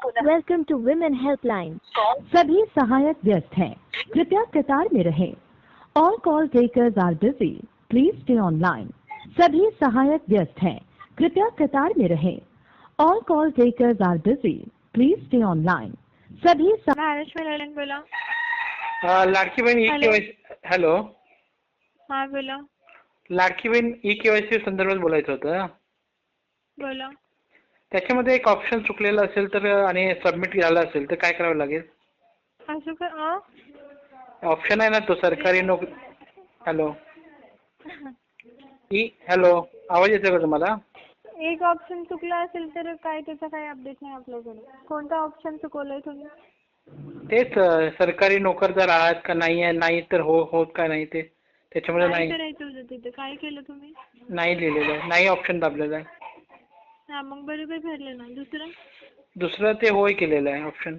Welcome to women helpline. सभी सहायक व्यस्त हैं, कृपया कतार में रहें। All call takers are busy, please stay online. सभी सहायक व्यस्त हैं, कृपया कतार में रहें। All call takers are busy, please stay online. सभी महाराष्ट्र हेल्पलाइन बोला। Ladki Bahin e KYC. Hello, हा बोला. लाडकी बहीण ई केवायसी संदर्भात बोलायचं होतं. बोला. त्याच्यामध्ये एक ऑप्शन चुकलेलं असेल तर आणि सबमिट झालं असेल तर काय करावं लागेल? असं का? ऑप्शन आहे ना तो सरकारी नोकरी. हॅलो हॅलो, आवाज येतोय का तुम्हाला? एक ऑप्शन चुकला असेल तर काय त्याचा काही अपडेट नाही आपल्याकडे. कोणता ऑप्शन चुकवलाय तुम्ही? तेच सरकारी नोकरदार आहात का नाही आहे, नाही तर होत का नाही ते त्याच्यामध्ये काय नाही करायचं होतं तिथे? काय केलं तुम्ही? नाही लिहिलेलं आहे, नाही ऑप्शन दाबलेलं आहे. हा मग बरोबर भरलं ना. दुसरं ते होय केलेलं आहे ऑप्शन.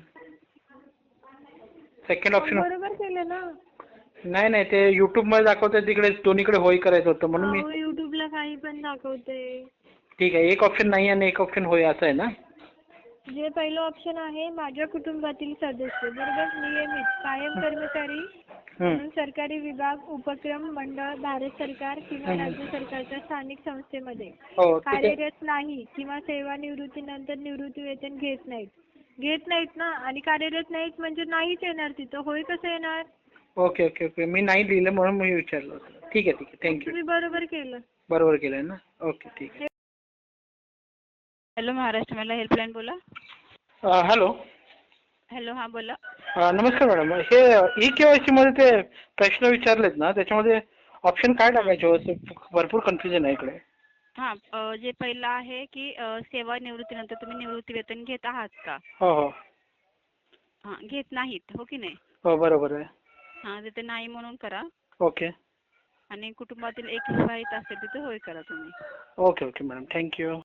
सेकंड मग ऑप्शन बरोबर केलं ना. नाही ते युट्यूब मध्ये दाखवतंय तिकडे दोन्हीकडे होय करायचं होतं म्हणून मी. अहो युट्यूबला काही पण दाखवते. ठीक आहे, एक ऑप्शन नाही आणि एक ऑप्शन होय असं आहे ना? जे पहिलं ऑप्शन आहे माझ्या कुटुंबातील सदस्य बरोबर नियमित कायम कर्मचारी म्हणून सरकारी विभाग, उपक्रम, मंडळ, भारत सरकार किंवा राज्य सरकारच्या स्थानिक संस्थेमध्ये कार्यरत नाही किंवा सेवानिवृत्तीनंतर निवृत्ती वेतन घेत नाहीत ना. आणि कार्यरत नाहीत म्हणजे नाहीच येणार तिथं. होय कसं येणार? ओके ओके ओके, मी नाही लिहिलं म्हणून मी विचारलं होतं. ठीक आहे थँक्यू. तुम्ही बरोबर केलं. बरोबर केलंय ना? ओके ठीक आहे. हॅलो, महाराष्ट्र मला हेल्पलाईन बोला. हॅलो. हॅलो, हां बोला. नमस्कार मॅडम. हे ई केवायसी मध्ये ते प्रश्न विचारलेत ना, त्याच्यामध्ये ऑप्शन काय टाकायचे? भरपूर कन्फ्युजन आहे इकडे. हां, जे पहिलं आहे की सेवानिवृत्तीनंतर तुम्ही निवृत्ती वेतन घेत आहात का? हो हो. हां, घेत नाहीत हो की नाही? हो बरोबर आहे. हां, तिथे नाही म्हणून करा. ओके आणि कुटुंबातील एक विवाहित असेल तिथे होय करा तुम्ही. Okay okay madam, thank you.